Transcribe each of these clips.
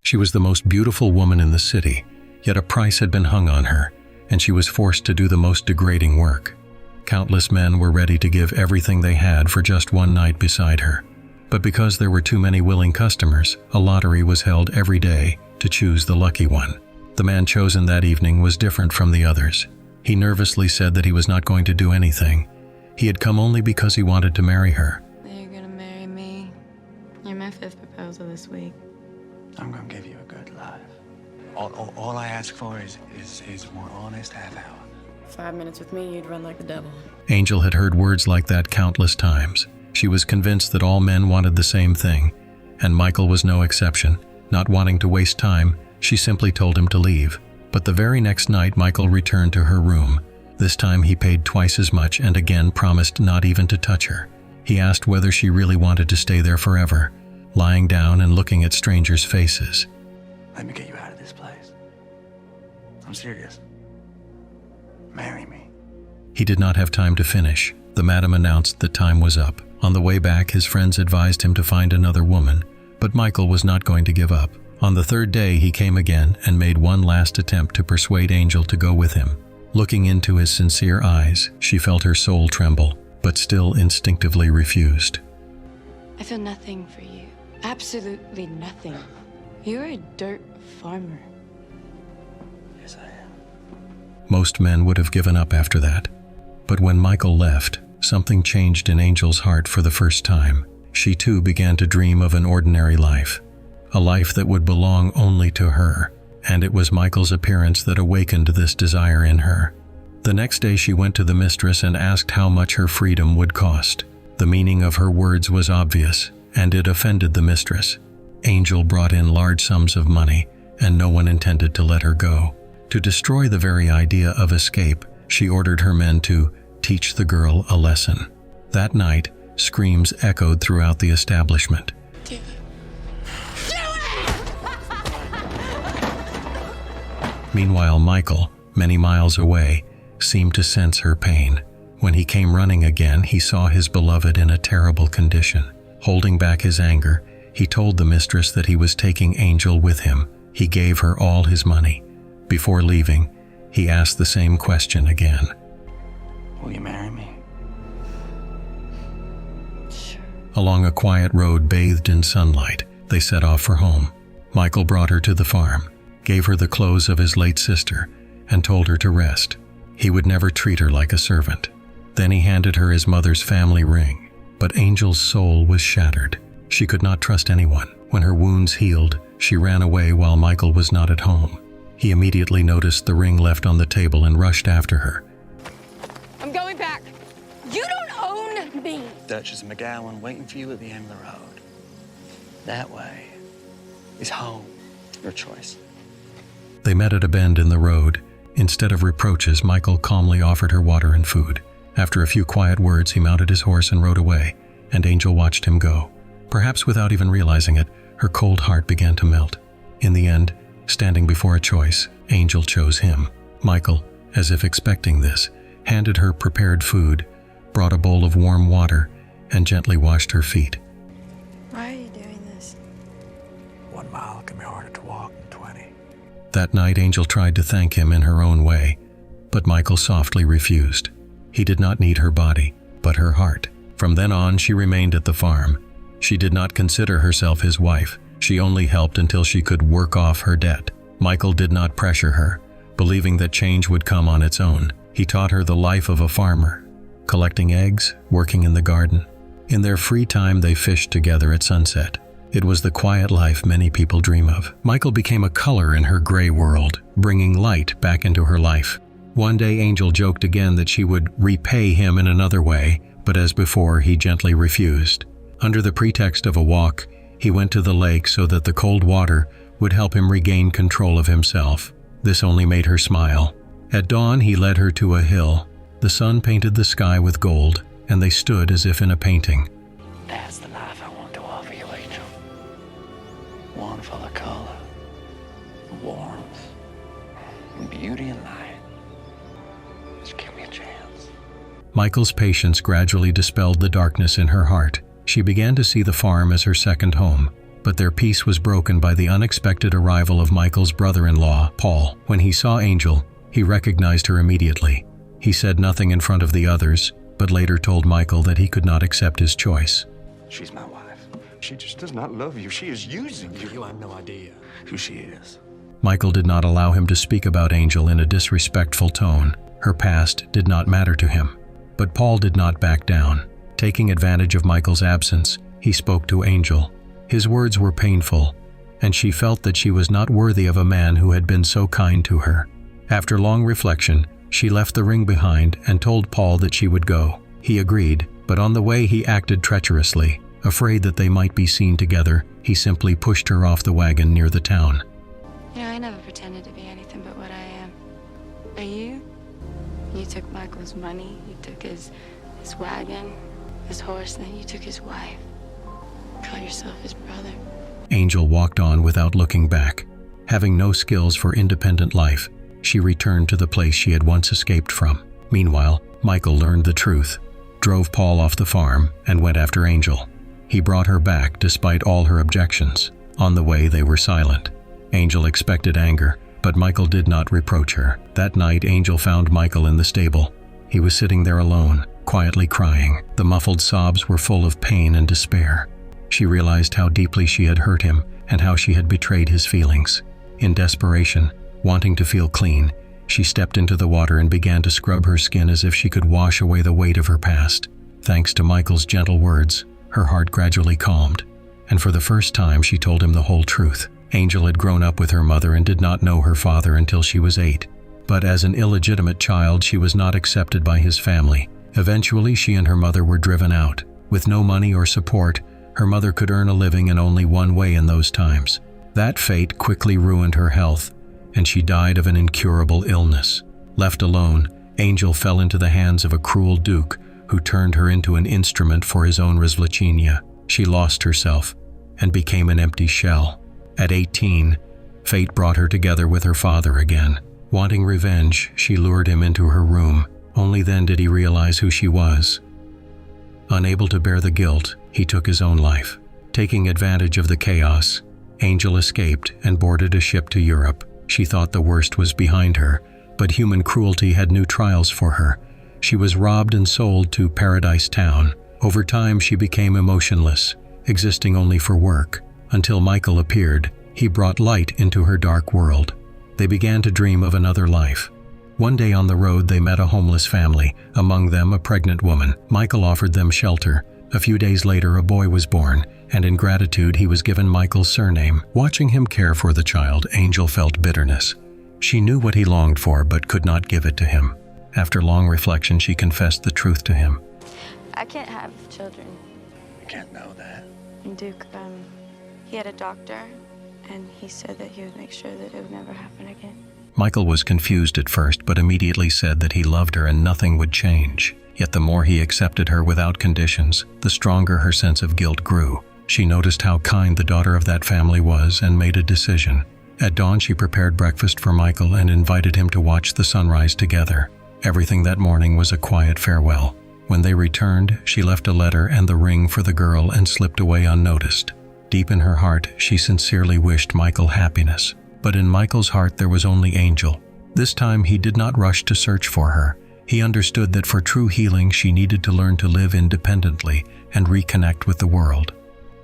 She was the most beautiful woman in the city, yet a price had been hung on her, and she was forced to do the most degrading work. Countless men were ready to give everything they had for just one night beside her. But because there were too many willing customers, a lottery was held every day to choose the lucky one. The man chosen that evening was different from the others. He nervously said that he was not going to do anything. He had come only because he wanted to marry her. You're gonna marry me. You're my 5th proposal this week. I'm gonna give you a good life. All I ask for is one honest half hour. 5 minutes with me, you'd run like the devil. Angel had heard words like that countless times. She was convinced that all men wanted the same thing, and Michael was no exception. Not wanting to waste time, she simply told him to leave. But the very next night, Michael returned to her room. This time he paid twice as much and again promised not even to touch her. He asked whether she really wanted to stay there forever, lying down and looking at strangers' faces. Let me get you out of this place. I'm serious. Marry me. He did not have time to finish. The madam announced that time was up. On the way back, his friends advised him to find another woman, but Michael was not going to give up. On the 3rd day, he came again and made one last attempt to persuade Angel to go with him. Looking into his sincere eyes, she felt her soul tremble, but still instinctively refused. I feel nothing for you. Absolutely nothing. You're a dirt farmer. Yes, I am. Most men would have given up after that. But when Michael left, something changed in Angel's heart for the first time. She too began to dream of an ordinary life, a life that would belong only to her, and it was Michael's appearance that awakened this desire in her. The next day she went to the mistress and asked how much her freedom would cost. The meaning of her words was obvious, and it offended the mistress. Angel brought in large sums of money, and no one intended to let her go. To destroy the very idea of escape, she ordered her men to teach the girl a lesson. That night, screams echoed throughout the establishment. Do it. Meanwhile, Michael, many miles away, seemed to sense her pain. When he came running again, he saw his beloved in a terrible condition. Holding back his anger, he told the mistress that he was taking Angel with him. He gave her all his money. Before leaving, he asked the same question again. Will you marry me? Sure. Along a quiet road bathed in sunlight, they set off for home. Michael brought her to the farm, gave her the clothes of his late sister, and told her to rest. He would never treat her like a servant. Then he handed her his mother's family ring. But Angel's soul was shattered. She could not trust anyone. When her wounds healed, she ran away while Michael was not at home. He immediately noticed the ring left on the table and rushed after her. I'm going back. You don't own me. Duchess McGowan waiting for you at the end of the road. That way is home. Your choice. They met at a bend in the road. Instead of reproaches, Michael calmly offered her water and food. After a few quiet words, he mounted his horse and rode away, and Angel watched him go. Perhaps without even realizing it, her cold heart began to melt. In the end, standing before a choice, Angel chose him. Michael, as if expecting this, handed her prepared food, brought a bowl of warm water, and gently washed her feet. Why are you doing this? 1 mile can be harder to walk than 20. That night, Angel tried to thank him in her own way, but Michael softly refused. He did not need her body, but her heart. From then on, she remained at the farm. She did not consider herself his wife. She only helped until she could work off her debt. Michael did not pressure her, believing that change would come on its own. He taught her the life of a farmer, collecting eggs, working in the garden. In their free time, they fished together at sunset. It was the quiet life many people dream of. Michael became a color in her gray world, bringing light back into her life. One day, Angel joked again that she would repay him in another way, but as before, he gently refused. Under the pretext of a walk, he went to the lake so that the cold water would help him regain control of himself. This only made her smile. At dawn, he led her to a hill. The sun painted the sky with gold, and they stood as if in a painting. That's the life I want to offer you, Angel. One full of color, warmth, and beauty and light. Just give me a chance. Michael's patience gradually dispelled the darkness in her heart. She began to see the farm as her second home, but their peace was broken by the unexpected arrival of Michael's brother-in-law, Paul. When he saw Angel, he recognized her immediately. He said nothing in front of the others, but later told Michael that he could not accept his choice. She's my wife. She just does not love you. She is using you. You have no idea who she is. Michael did not allow him to speak about Angel in a disrespectful tone. Her past did not matter to him. But Paul did not back down. Taking advantage of Michael's absence, he spoke to Angel. His words were painful, and she felt that she was not worthy of a man who had been so kind to her. After long reflection, she left the ring behind and told Paul that she would go. He agreed, but on the way he acted treacherously. Afraid that they might be seen together, he simply pushed her off the wagon near the town. You know, I never pretended to be anything but what I am. Are you? You took Michael's money, you took his wagon, his horse, and then you took his wife. Call yourself his brother. Angel walked on without looking back. Having no skills for independent life, she returned to the place she had once escaped from. Meanwhile, Michael learned the truth, drove Paul off the farm, and went after Angel. He brought her back despite all her objections. On the way, they were silent. Angel expected anger, but Michael did not reproach her. That night, Angel found Michael in the stable. He was sitting there alone, quietly crying. The muffled sobs were full of pain and despair. She realized how deeply she had hurt him and how she had betrayed his feelings. In desperation, wanting to feel clean, she stepped into the water and began to scrub her skin as if she could wash away the weight of her past. Thanks to Michael's gentle words, her heart gradually calmed, and for the first time she told him the whole truth. Angel had grown up with her mother and did not know her father until she was 8. But as an illegitimate child, she was not accepted by his family. Eventually, she and her mother were driven out. With no money or support, her mother could earn a living in only one way in those times. That fate quickly ruined her health, and she died of an incurable illness. Left alone, Angel fell into the hands of a cruel duke who turned her into an instrument for his own razvlečenje. She lost herself and became an empty shell. At 18, fate brought her together with her father again. Wanting revenge, she lured him into her room. Only then did he realize who she was. Unable to bear the guilt, he took his own life. Taking advantage of the chaos, Angel escaped and boarded a ship to Europe. She thought the worst was behind her, but human cruelty had new trials for her. She was robbed and sold to Paradise Town. Over time, she became emotionless, existing only for work. Until Michael appeared, he brought light into her dark world. They began to dream of another life. One day on the road, they met a homeless family, among them a pregnant woman. Michael offered them shelter. A few days later, a boy was born, and in gratitude, he was given Michael's surname. Watching him care for the child, Angel felt bitterness. She knew what he longed for, but could not give it to him. After long reflection, she confessed the truth to him. I can't have children. I can't know that. Duke, he had a doctor, and he said that he would make sure that it would never happen again. Michael was confused at first, but immediately said that he loved her and nothing would change. Yet the more he accepted her without conditions, the stronger her sense of guilt grew. She noticed how kind the daughter of that family was and made a decision. At dawn, she prepared breakfast for Michael and invited him to watch the sunrise together. Everything that morning was a quiet farewell. When they returned, she left a letter and the ring for the girl and slipped away unnoticed. Deep in her heart, she sincerely wished Michael happiness. But in Michael's heart there was only Angel. This time he did not rush to search for her. He understood that for true healing she needed to learn to live independently and reconnect with the world.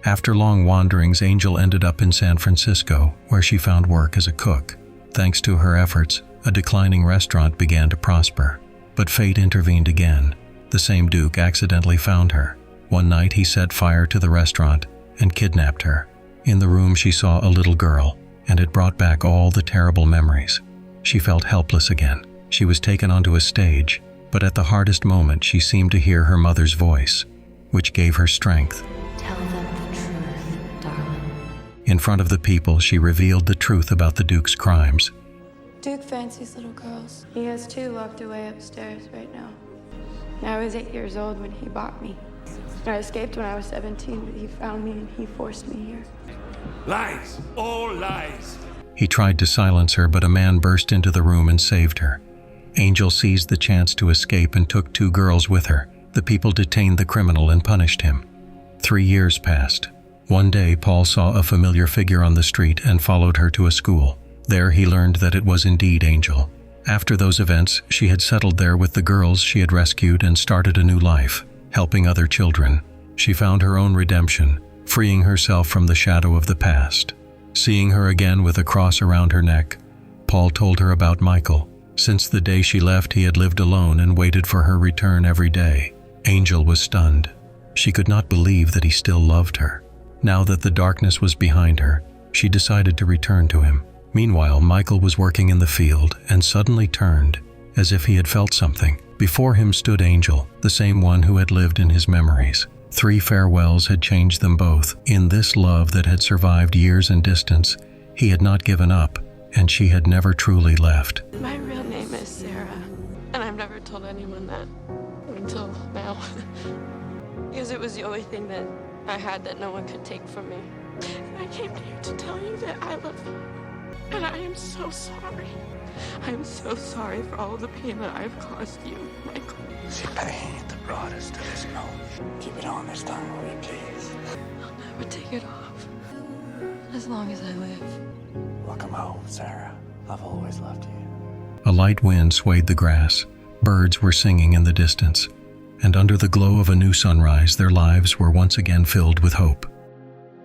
After long wanderings, Angel ended up in San Francisco, where she found work as a cook. Thanks to her efforts, a declining restaurant began to prosper. But fate intervened again. The same Duke accidentally found her. One night he set fire to the restaurant and kidnapped her. In the room she saw a little girl, and it brought back all the terrible memories. She felt helpless again. She was taken onto a stage, but at the hardest moment she seemed to hear her mother's voice, which gave her strength. Tell them the truth, darling. In front of the people, she revealed the truth about the Duke's crimes. Duke fancies little girls. He has 2 locked away upstairs right now. I was 8 years old when he bought me. I escaped when I was 17, but he found me and he forced me here. Lies! All lies! He tried to silence her, but a man burst into the room and saved her. Angel seized the chance to escape and took 2 girls with her. The people detained the criminal and punished him. 3 years passed. One day, Paul saw a familiar figure on the street and followed her to a school. There he learned that it was indeed Angel. After those events, she had settled there with the girls she had rescued and started a new life, helping other children. She found her own redemption, freeing herself from the shadow of the past. Seeing her again with a cross around her neck, Paul told her about Michael. Since the day she left, he had lived alone and waited for her return every day. Angel was stunned. She could not believe that he still loved her. Now that the darkness was behind her, she decided to return to him. Meanwhile, Michael was working in the field and suddenly turned, as if he had felt something. Before him stood Angel, the same one who had lived in his memories. 3 farewells had changed them both. In this love that had survived years and distance, he had not given up, and she had never truly left. My real name is Sarah, and I've never told anyone that until now. Because it was the only thing that I had that no one could take from me. And I came to you to tell you that I love you. And I am so sorry. I am so sorry for all the pain that I've caused you, Michael. It's your pain that brought us to this moment. Keep it on this time, will you please? I'll never take it off. As long as I live. Welcome home, Sarah. I've always loved you. A light wind swayed the grass. Birds were singing in the distance. And under the glow of a new sunrise, their lives were once again filled with hope.